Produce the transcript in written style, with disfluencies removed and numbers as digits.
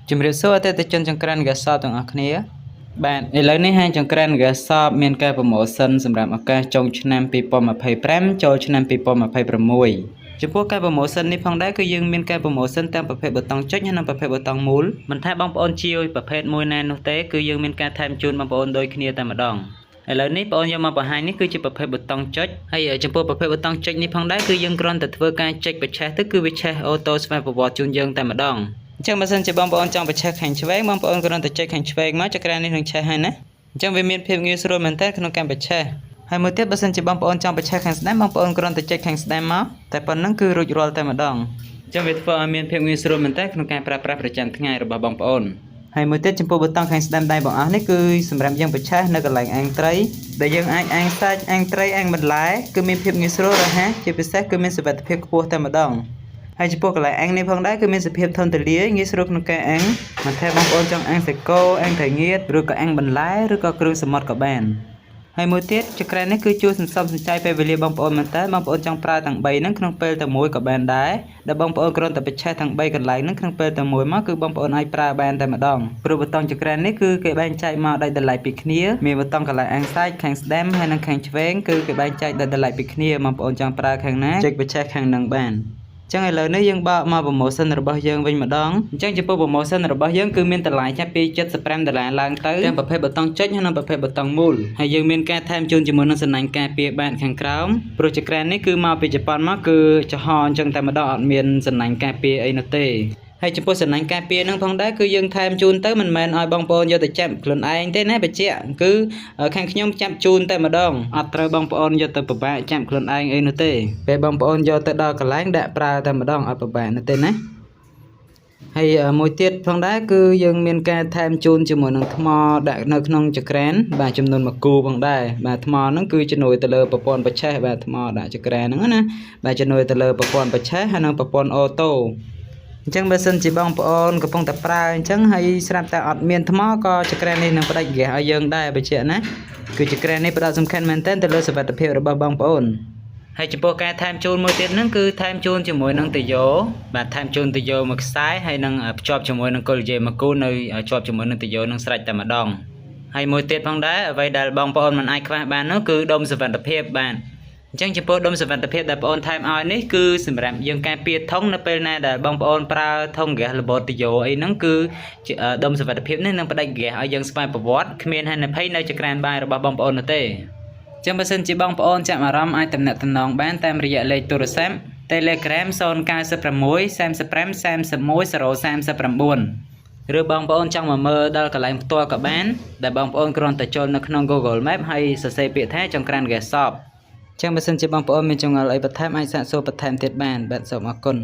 ជំរាបសួរអតិថិជនចង្ក្រានហ្គាសសបទាំងអស់គ្នាបាទឥឡូវនេះហាងចង្ក្រានហ្គាសសបមានការប្រម៉ូសិនសម្រាប់ឱកាសចុងឆ្នាំ2025ចូលឆ្នាំ2026ចំពោះការប្រម៉ូសិននេះផងដែរគឺយើងមានការប្រម៉ូសិនទាំងប្រភេទប៊ូតុងចុចហើយនិងប្រភេទប៊ូតុងមូលមិនថាបងប្អូនជាប្រភេទមួយណានោះទេគឺយើងមានការថែមជូនបងប្អូនដូចគ្នាតែម្ដងឥឡូវនេះបងប្អូនយកមកបង្ហាញនេះគឺជាប្រភេទប៊ូតុងចុចហើយចំពោះប្រភេទប៊ូតុងចុចនេះផងដែរគឺយើងគ្រាន់តែធ្វើការចុចបញ្ឆេះទៅគឺវាឆេះអូតូស្វ័យប្រវត្តិជូនយើងតែម្ដងអញ្ចឹងបើសិនជាបងប្អូនចង់បញ្ឆេះខាងឆ្វេងបងប្អូនគ្រាន់តែចុចខាងឆ្វេងមកចង្ក្រាននេះនឹងឆេះហើយណាអញ្ចឹងវាមានភាពងាយស្រួលមែនតើក្នុងការបញ្ឆេះហើយមួយទៀតបើសិនជាបងប្អូនចង់បញ្ឆេះខាងស្ដាំបងប្អូនគ្រាន់តែចុចខាងស្ដាំមកតែប៉ុណ្្នឹងគឺរួចរាល់តែម្ដងអញ្ចឹងវាធ្វើឲ្យមានភាពងាយស្រួលមែនតើក្នុងការប្រើប្រាស់ប្រចាំថ្ងៃរបស់បងប្អូនហើយមួយទៀតចំពោះប៊ូតុងខាងស្ដាំដៃបងអស់នេះគឺសម្រាប់យើងបញ្ឆេះនៅកន្លែងអាំងត្រីដែលយើងអាចអាំងសាច់អាំងត្រីអាំងបន្លែគឺមានភាពងាយស្រួលរហ័សជាពិសេសគឺមានសុវត្ថិភាពខ្ពស់តែម្ដងហើយចំពោះកន្លែងអាំងនេះផងដែរគឺមានសភាពធន់ទូលាយងាយស្រួលក្នុងការអាំងមិនថាបងប្អូនចង់អាំងសាច់គោអាំងត្រីងៀតឬក៏អាំងបន្លែឬក៏គ្រឿងសមុទ្រក៏បានហើយមួយទៀតចង្ក្រាននេះគឺជួយសន្សំសំចៃពេលវេលាបងប្អូនមែនតើបងប្អូនចង់ប្រើទាំង3ហ្នឹងក្នុងពេលតែមួយក៏បានដែរដែលបងប្អូនគ្រាន់តែបញ្ឆេះទាំង3កន្លែងហ្នឹងក្នុងពេលតែមួយមកគឺបងប្អូនអាចប្រើបានតែម្ដងព្រោះប៊ូតុងចង្ក្រាននេះគឺគេបែងចែកមកដោយតម្លៃពីគ្នាមានប៊ូតុងកន្លែងអាំងសាច់ខាងស្ដាំហើយនិងខាងឆ្វេងគឺគេបែងចែកដោយតម្លៃពីគ្នាបងប្អូនចង់ប្រើខាងណាចុចបញ្ឆេះខាងហ្នឹងបានចឹងឥឡូវនេះយើងបើកមកប្រម៉ូសិនរបស់យើងវិញម្ដងអញ្ចឹងចំពោះប្រម៉ូសិនរបស់យើងគឺមានតម្លៃចាប់ពី$75ឡើងទៅទាំងប្រភេទប៊ូតុងចុចហើយនិងប្រភេទប៊ូតុងមូលហើយយើងមានការថែមជូនជាមួយនឹងសំណាញ់ការពារបាតខាងក្រោមព្រោះចង្ក្រាននេះគឺមកពីជប៉ុនមកគឺចំហអញ្ចឹងតែម្ដងអត់មានសំណាញ់ការពារអីនោះទេហើយចំពោះសំណាញ់ការពារនឹងផងដែរគឺយើងថែមជូនទៅមិនមែនឲ្យបងប្អូនយកទៅចាប់ខ្លួនឯងទេណាបញ្ជាក់គឺខាងខ្ញុំចាប់ជូនតែម្ដងអត់ត្រូវបងប្អូនយកទៅពិបាកចាប់ខ្លួនឯងអីនោះទេពេលបងប្អូនយកទៅដល់កន្លែងដាក់ប្រើតែម្ដងអត់ពិបាកនោះទេណាហើយមួយទៀតផងដែរគឺយើងមានការថែមជូនជាមួយនឹងថ្មដាក់នៅក្នុងចង្ក្រានបាទចំនួន1គូផងដែរបាទថ្មហ្នឹងគឺជំនួយទៅលើប្រព័ន្ធបញ្ឆេះបាទថ្មដាក់ចង្ក្រានហ្នឹងណាបាទជំនួយទៅលើប្រព័ន្ធបញ្ឆេះហើយនិងប្រព័ន្ធអូតូអញ្ចឹងបើសិនជាបងប្អូនកំពុងតែប្រើអញ្ចឹងហើយស្រាប់តែអត់មានថ្មក៏ចង្ក្រាននេះនឹងផ្ដាច់ហ្គាសឲ្យយើងដែរបញ្ជាក់ណាគឺចង្ក្រាននេះផ្ដោតសំខាន់មែនទែនទៅលើសុវត្ថិភាពរបស់បងប្អូនហើយចំពោះការថែមជូនមួយទៀតហ្នឹងគឺថែមជូនជាមួយនឹងតាយ៉ូបាទថែមជូនតាយ៉ូមួយខ្សែហើយនឹងភ្ជាប់ជាមួយនឹងកុលយេមួយគូនៅជាប់ជាមួយនឹងតាយ៉ូនឹងស្រេចតែម្ដងហើយមួយទៀតផងដែរអ្វីដែលបងប្អូនមិនអាចខ្វះបាននោះគឺដុំសុវត្ថិភាពបាទអញ្ចឹងចំពោះដុំសុវត្ថិភាពដែលបងប្អូនថែមឲ្យនេះគឺសម្រាប់យើងការពារធុងនៅពេលណាដែលបងប្អូនប្រើធុងហ្គាសរបូតតាយ៉ូអីហ្នឹងគឺដុំសុវត្ថិភាពនេះនឹងផ្ដាច់ហ្គាសឲ្យយើងស្វ័យប្រវត្តិគ្មានហានិភ័យនៅចង្ក្រានបាយរបស់បងប្អូននោះទេចឹងបើសិនជាបងប្អូនចាប់អារម្មណ៍អាចទំនាក់ទំនងបានតាមរយៈលេខទូរស័ព្ទ Telegram 096 35 31 039ឬបងប្អូនចង់មកមើលដល់កន្លែងផ្ទាល់ក៏បានដែលបងប្អូនគ្រាន់តែចូលនៅក្នុង Google Map ហើយសរសេរពាក្យថាចង្ក្រានហ្គាសសបចឹងបើសិនជាបងប្អូនមានចម្ងល់អីបន្ថែមអាចសាកសួរបន្ថែមទៀតបានបាទសូមអរគុណ